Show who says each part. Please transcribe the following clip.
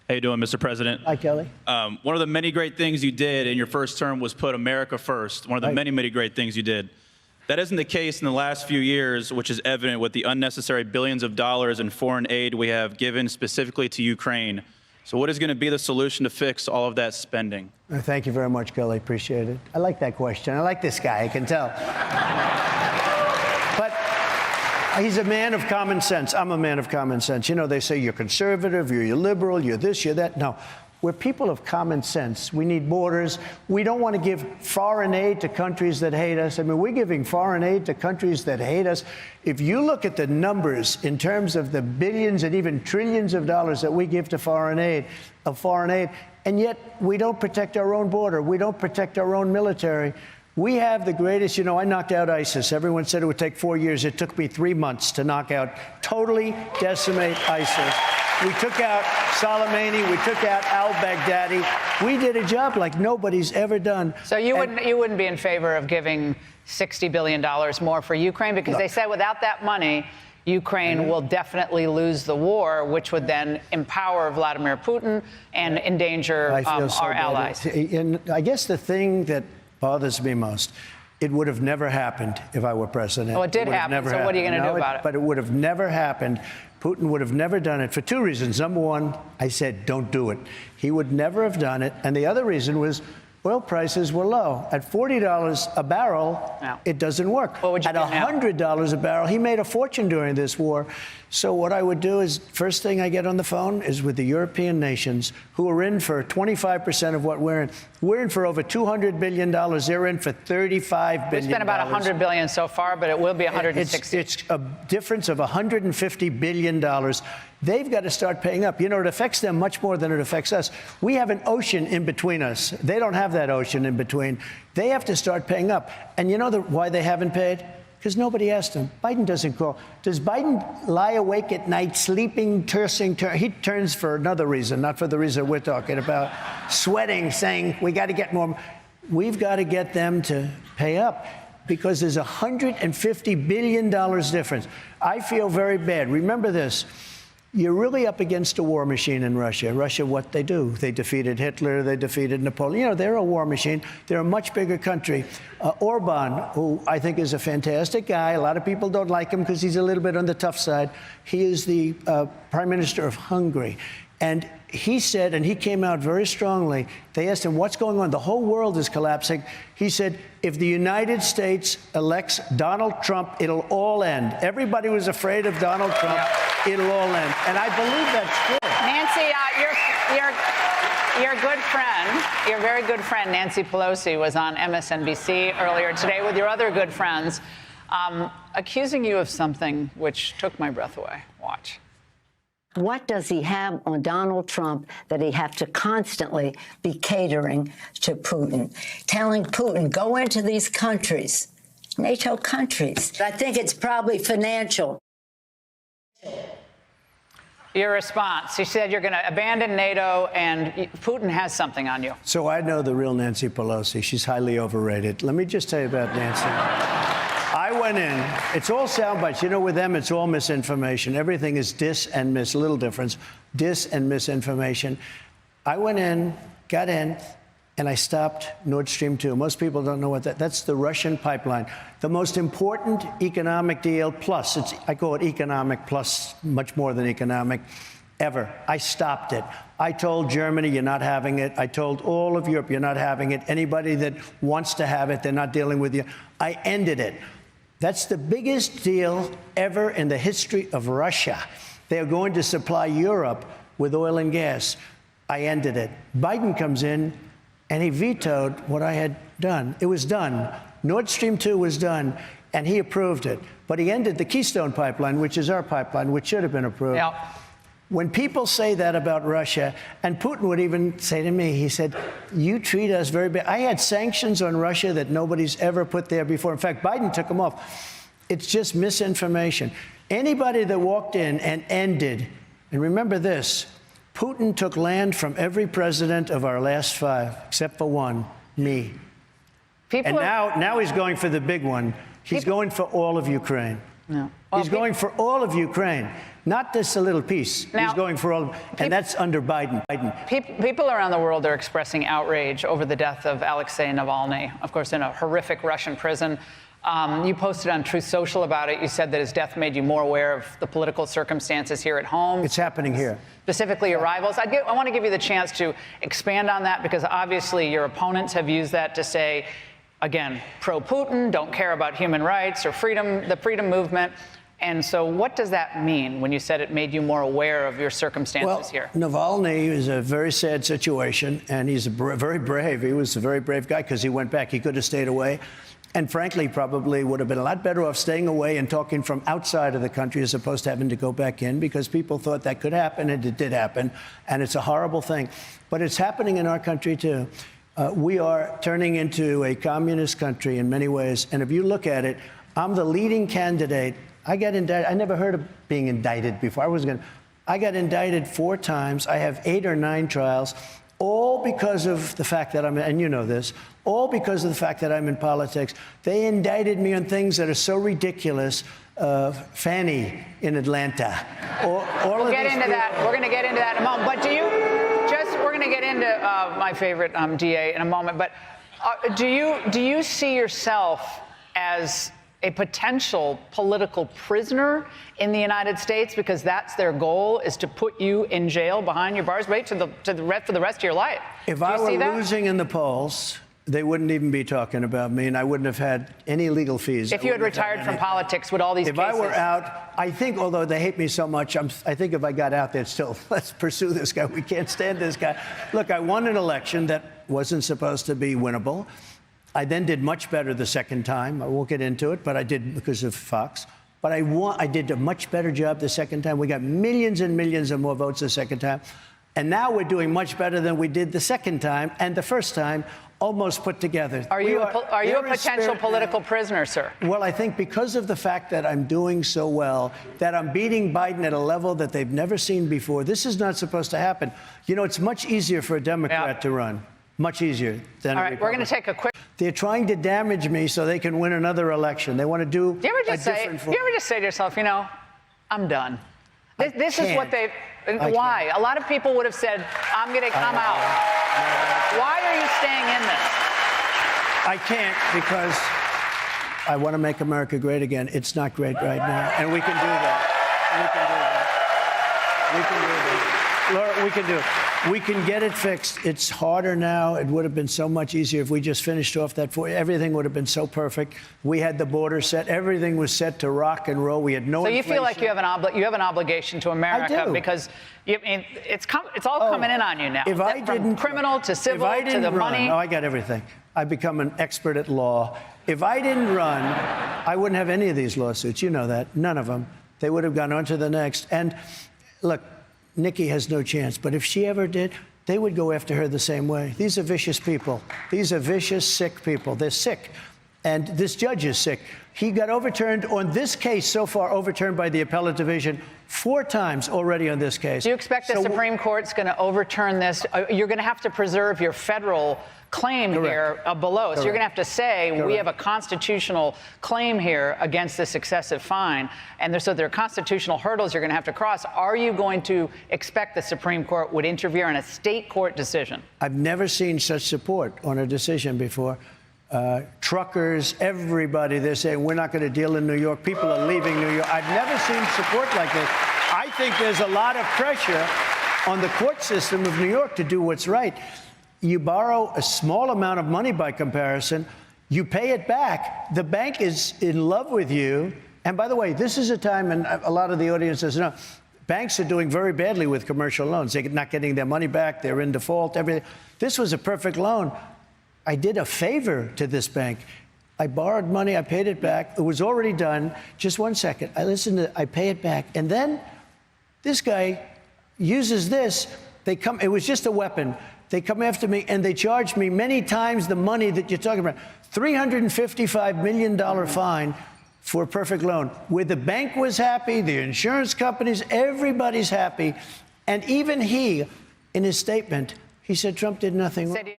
Speaker 1: How you doing, Mr. President?
Speaker 2: Hi, Kelly.
Speaker 1: One of the many great things you did in your first term was put America first. One of the many great things you did. That isn't the case in the last few years, which is evident with the unnecessary billions of dollars in foreign aid we have given specifically to Ukraine. So what is going to be the solution to fix all of that spending?
Speaker 2: Thank you very much, Kelly. Appreciate it. I like that question. I like this guy. I can tell. But he's a man of common sense. I'm a man of common sense. You know, they say you're conservative, you're liberal, you're this, you're that. No, we're people of common sense. We need borders. We don't want to give foreign aid to countries that hate us. I mean, we're giving foreign aid to countries that hate us. If you look at the numbers in terms of the billions and even trillions of dollars that we give to foreign aid, and yet we don't protect our own border. We don't protect our own military. We have the greatest, you know, I knocked out ISIS. Everyone said it would take 4 years. It took me 3 months to knock out, totally decimate ISIS. We took out Soleimani. We took out al-Baghdadi. We did a job like nobody's ever done.
Speaker 3: So you wouldn't be in favor of giving $60 billion more for Ukraine? Because they said without that money, Ukraine will definitely lose the war, which would then empower Vladimir Putin and endanger our allies.
Speaker 2: And I guess the thing that bothers me most, it would have never happened if I were president.
Speaker 3: Well, it did happen, so what are you going to do about it?
Speaker 2: But it would have never happened. Putin would have never done it for two reasons. Number one, I said, don't do it. He would never have done it. And the other reason was oil prices were low. At $40 a barrel, it doesn't work.
Speaker 3: What would you
Speaker 2: At $100 a barrel, he made a fortune during this war. So what I would do is, first thing I get on the phone is with the European nations who are in for 25% of what we're in. We're in for over $200 billion. They're in for $35 billion.
Speaker 3: We spent about $100 billion so far, but it will be $160.
Speaker 2: It's a difference of $150 billion. They've got to start paying up. You know, it affects them much more than it affects us. We have an ocean in between us. They don't have that ocean in between. They have to start paying up. And you know why they haven't paid? Because nobody asked him. Biden doesn't call. Does Biden lie awake at night, sleeping, cursing? He turns for another reason, not for the reason we're talking about. Sweating, saying, we got to get more. We've got to get them to pay up because there's $150 billion difference. I feel very bad. Remember this. You're really up against a war machine in Russia. Russia, what they do? They defeated Hitler. They defeated Napoleon. You know, they're a war machine. They're a much bigger country. Orban, who I think is a fantastic guy. A lot of people don't like him because he's a little bit on the tough side. He is the prime minister of Hungary. And he said, and he came out very strongly, they asked him, what's going on? The whole world is collapsing. He said, if the United States elects Donald Trump, it'll all end. Everybody was afraid of Donald Trump. It'll all end. And I believe that's true.
Speaker 3: Nancy, your good friend, your very good friend, Nancy Pelosi, was on MSNBC earlier today with your other good friends, accusing you of something which took my breath away. Watch.
Speaker 4: What does he have on Donald Trump that he have to constantly be catering to Putin, telling Putin, go into these countries, NATO countries? I think it's probably financial.
Speaker 3: Your response, she said you're going to abandon NATO and Putin has something on you.
Speaker 2: So I know the real Nancy Pelosi. She's highly overrated. Let me just tell you about Nancy. I went in. It's all sound bites. You know, with them, it's all misinformation. Everything is dis and mis. Little difference. Dis and misinformation. I went in, got in, and I stopped Nord Stream 2. Most people don't know what that's the Russian pipeline. The most important economic deal, plus, I call it economic plus, much more than economic, ever. I stopped it. I told Germany, you're not having it. I told all of Europe, you're not having it. Anybody that wants to have it, they're not dealing with you. I ended it. That's the biggest deal ever in the history of Russia. They are going to supply Europe with oil and gas. I ended it. Biden comes in, and he vetoed what I had done. It was done. Nord Stream 2 was done, and he approved it. But he ended the Keystone Pipeline, which is our pipeline, which should have been approved.
Speaker 3: Yep.
Speaker 2: When people say that about Russia, and Putin would even say to me, he said, you treat us very bad. I had sanctions on Russia that nobody's ever put there before. In fact, Biden took them off. It's just misinformation. Anybody that walked in and ended, and remember this, Putin took land from every president of our last 5, except for one, me. And now he's going for the big one. He's going for all of Ukraine.
Speaker 3: No.
Speaker 2: He's going for all of Ukraine. Not just a little piece. He's
Speaker 3: Now,
Speaker 2: going for all, and that's under Biden.
Speaker 3: People around the world are expressing outrage over the death of Alexei Navalny, of course, in a horrific Russian prison. You posted on Truth Social about it. You said that his death made you more aware of the political circumstances here at home.
Speaker 2: It's happening here.
Speaker 3: Specifically your rivals. I want to give you the chance to expand on that, because obviously your opponents have used that to say, again, pro-Putin, don't care about human rights or freedom, the freedom movement. And so what does that mean when you said it made you more aware of your circumstances here?
Speaker 2: Navalny is a very sad situation, and he's very brave. He was a very brave guy because he went back. He could have stayed away. And frankly, probably would have been a lot better off staying away and talking from outside of the country as opposed to having to go back in, because people thought that could happen, and it did happen. And it's a horrible thing. But it's happening in our country, too. We are turning into a communist country in many ways. And if you look at it, I'm the leading candidate. I got indicted. I never heard of being indicted before. I got indicted 4 times. I have 8 or 9 trials, all because of the fact that and you know this, all because of the fact that I'm in politics. They indicted me on things that are so ridiculous. Fanny in Atlanta.
Speaker 3: We'll get into that. We're going to get into that in a moment. But we're going to get into my favorite DA in a moment. But do you see yourself as a potential political prisoner in the United States, because that's their goal, is to put you in jail behind your bars, right, for the rest of your life?
Speaker 2: If I were losing in the polls, they wouldn't even be talking about me, and I wouldn't have had any legal fees.
Speaker 3: If you had retired from politics, would all these cases...
Speaker 2: If I were out, I think, although they hate me so much, I think if I got out, they'd still, let's pursue this guy. We can't stand this guy. Look, I won an election that wasn't supposed to be winnable. I then did much better the second time. I won't get into it, but I did because of Fox. But I did a much better job the second time. We got millions and millions of more votes the second time. And now we're doing much better than we did the second time and the first time, almost put together.
Speaker 3: Are you a potential political prisoner, sir?
Speaker 2: Well, I think because of the fact that I'm doing so well, that I'm beating Biden at a level that they've never seen before. This is not supposed to happen. You know, it's much easier for a Democrat to run. Much easier than a Republican.
Speaker 3: We're going to take a quick...
Speaker 2: They're trying to damage me so they can win another election. They want to do
Speaker 3: you ever just say to yourself, you know, I'm done. This is what they... Why? A lot of people would have said, I'm going to come out. Why are you staying in this?
Speaker 2: I can't, because I want to make America great again. It's not great right now, and we can do that. We can do that. Laura, we can do it. We can get it fixed. It's harder now. It would have been so much easier if we just finished off that. Everything would have been so perfect. We had the border set. Everything was set to rock and roll. We had no inflation.
Speaker 3: So you feel like you have an obligation to America?
Speaker 2: I do.
Speaker 3: Because it's all coming in on you now.
Speaker 2: If I didn't,
Speaker 3: from criminal to civil to the money.
Speaker 2: Oh, I got everything. I've become an expert at law. If I didn't run, I wouldn't have any of these lawsuits. You know that. None of them. They would have gone on to the next. And look, Nikki has no chance. But if she ever did, they would go after her the same way. These are vicious people. These are vicious, sick people. They're sick. And this judge is sick. He got overturned on this case so far, overturned by the appellate division 4 times already on this case.
Speaker 3: Do you expect the Supreme Court's going to overturn this? You're going to have to preserve your federal claim here below. Correct. So you're going to have to say, we have a constitutional claim here against this excessive fine. And so there are constitutional hurdles you're going to have to cross. Are you going to expect the Supreme Court would interfere in a state court decision?
Speaker 2: I've never seen such support on a decision before. Truckers, everybody, they're saying, we're not going to deal in New York. People are leaving New York. I've never seen support like this. I think there's a lot of pressure on the court system of New York to do what's right. You borrow a small amount of money by comparison. You pay it back. The bank is in love with you. And by the way, this is a time, and a lot of the audience says, no, banks are doing very badly with commercial loans. They're not getting their money back. They're in default, everything. This was a perfect loan. I did a favor to this bank. I borrowed money. I paid it back. It was already done. Just 1 second. I pay it back. And then this guy uses this. It was just a weapon. They come after me, and they charge me many times the money that you're talking about. $355 million fine for a perfect loan. Where the bank was happy, the insurance companies, everybody's happy. And even he, in his statement, he said Trump did nothing wrong.